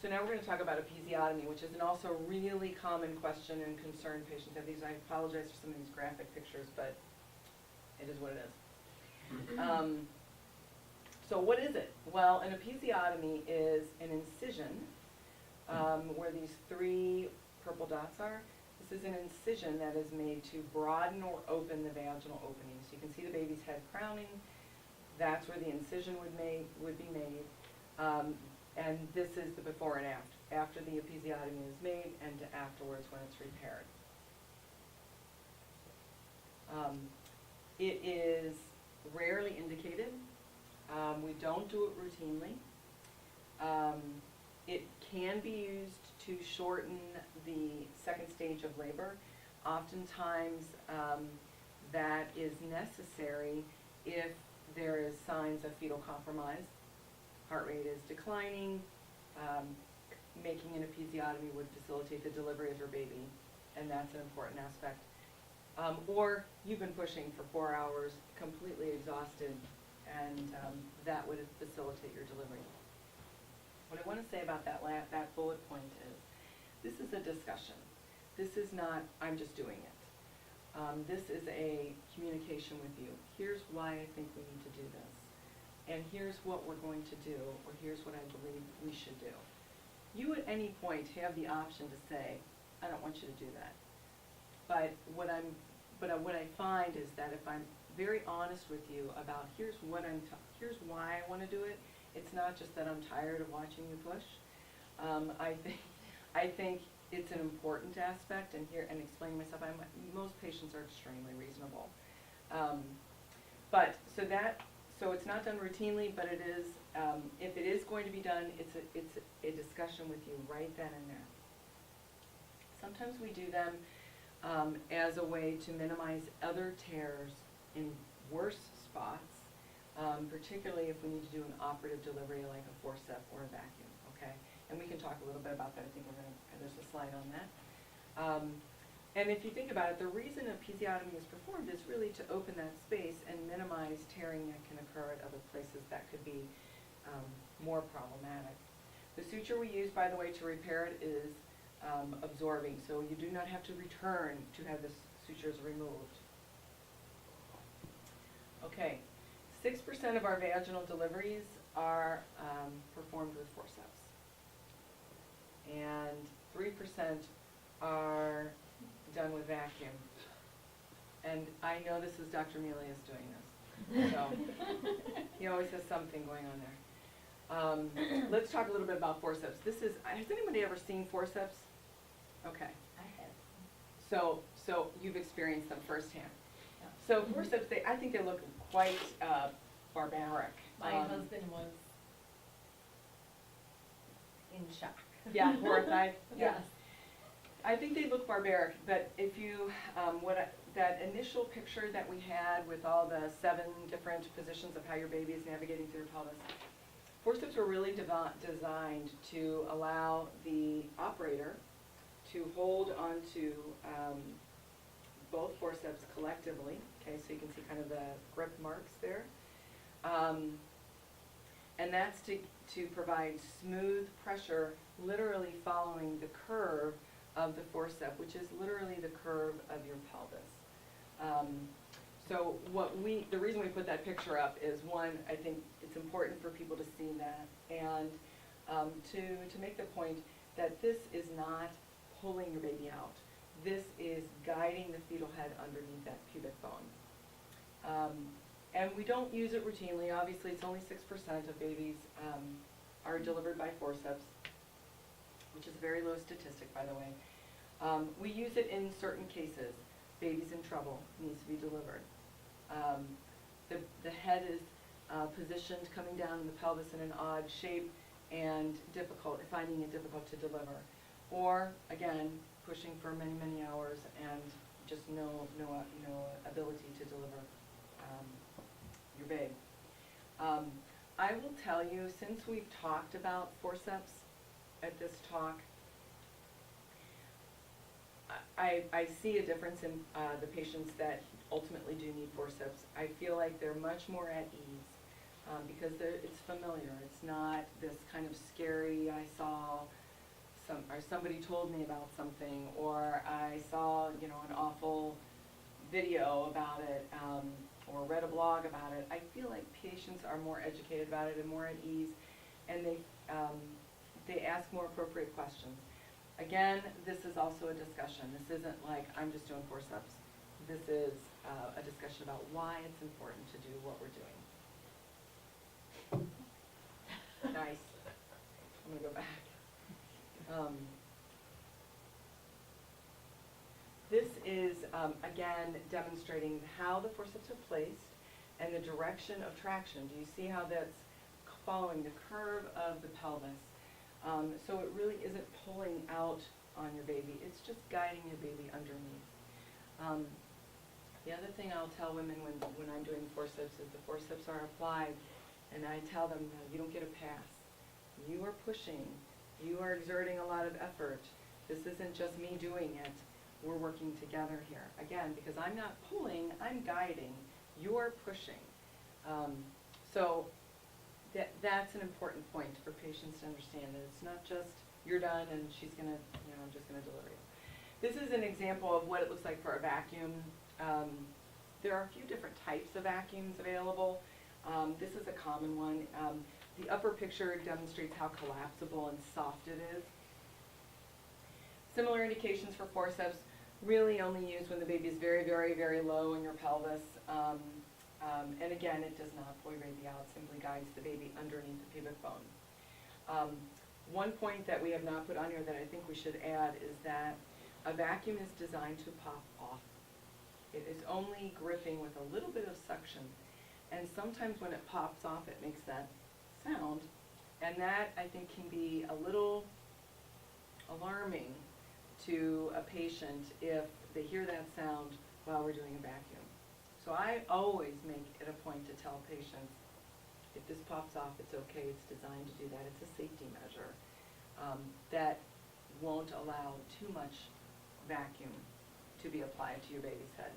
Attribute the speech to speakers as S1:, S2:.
S1: So now we're going to talk about episiotomy, which is an also really common question and concern patients have these. I apologize for some of these graphic pictures, but it is what it is. So what is it? Well, an episiotomy is an incision where these three purple dots are. This is an incision that is made to broaden or open the vaginal opening. So you can see the baby's head crowning. That's where the incision would be made. And this is the before and after the episiotomy is made and to afterwards when it's repaired. It is rarely indicated. We don't do it routinely. It can be used to shorten the second stage of labor. Oftentimes that is necessary if there is signs of fetal compromise. Heart rate is declining. Making an episiotomy would facilitate the delivery of your baby, and that's an important aspect. Or you've been pushing for 4 hours, completely exhausted, and that would facilitate your delivery. What I want to say about that bullet point is, this is a discussion. This is not, I'm just doing it. This is a communication with you. Here's why I think we need to do this. And here's what we're going to do, or here's what I believe we should do. You at any point have the option to say, I don't want you to do that. But what I find is that if I'm very honest with you about here's why I want to do it, it's not just that I'm tired of watching you push. I think it's an important aspect, and explaining myself, most patients are extremely reasonable. So it's not done routinely, but it is, if it is going to be done, it's a discussion with you right then and there. Sometimes we do them as a way to minimize other tears in worse spots, particularly if we need to do an operative delivery like a forceps or a vacuum, okay? And we can talk a little bit about that. I think there's a slide on that. And if you think about it, the reason episiotomy is performed is really to open that space and minimize tearing that can occur at other places that could be more problematic. The suture we use, by the way, to repair it is absorbing, so you do not have to return to have the sutures removed. Okay, 6% of our vaginal deliveries are performed with forceps, and 3% are done with vacuum. And I know this is Dr. Melius doing this, so he always has something going on there. Let's talk a little bit about forceps. Has anybody ever seen forceps? Okay.
S2: I have.
S1: So you've experienced them firsthand. Yeah. So forceps, I think they look quite barbaric.
S2: My husband was in shock.
S1: Yeah, horrified. Yeah.
S2: Yes.
S1: I think they look barbaric, but if you, that initial picture that we had with all the 7 different positions of how your baby is navigating through your pelvis, forceps were really designed to allow the operator to hold onto both forceps collectively, okay, so you can see kind of the grip marks there. And that's to provide smooth pressure, literally following the curve of the forceps, which is literally the curve of your pelvis. So the reason we put that picture up is, one, I think it's important for people to see that, and to make the point that this is not pulling your baby out. This is guiding the fetal head underneath that pubic bone. And we don't use it routinely. Obviously, it's only 6% of babies are delivered by forceps, which is a very low statistic, by the way. We use it in certain cases. Baby's in trouble, needs to be delivered. The head is positioned coming down in the pelvis in an odd shape and finding it difficult to deliver. Or, again, pushing for many, many hours and just no ability to deliver your babe. I will tell you, since we've talked about forceps at this talk, I see a difference in the patients that ultimately do need forceps. I feel like they're much more at ease because it's familiar. It's not this kind of scary, I saw or somebody told me about something, or I saw, you know, an awful video about it, or read a blog about it, I feel like patients are more educated about it and more at ease, and they ask more appropriate questions. Again, this is also a discussion. This isn't like, I'm just doing forceps. This is a discussion about why it's important to do what we're doing. Nice. I'm gonna go back. This is, again, demonstrating how the forceps are placed and the direction of traction. Do you see how that's following the curve of the pelvis? So it really isn't pulling out on your baby. It's just guiding your baby underneath. The other thing I'll tell women when I'm doing forceps is the forceps are applied, and I tell them, no, you don't get a pass. You are pushing. You are exerting a lot of effort. This isn't just me doing it. We're working together here. Again, because I'm not pulling, I'm guiding. You're pushing. So that's an important point for patients to understand, that it's not just you're done and she's gonna, you know, I'm just gonna deliver you. This is an example of what it looks like for a vacuum. There are a few different types of vacuums available. This is a common one. The upper picture demonstrates how collapsible and soft it is. Similar indications for forceps, really only used when the baby is very, very, very low in your pelvis. And again, it does not fully radiate out, it simply guides the baby underneath the pubic bone. One point that we have not put on here that I think we should add is that a vacuum is designed to pop off. It is only gripping with a little bit of suction. And sometimes when it pops off, it makes that sound. And that, I think, can be a little alarming to a patient if they hear that sound while we're doing a vacuum. So I always make it a point to tell patients, if this pops off, it's okay, it's designed to do that. It's a safety measure that won't allow too much vacuum to be applied to your baby's head.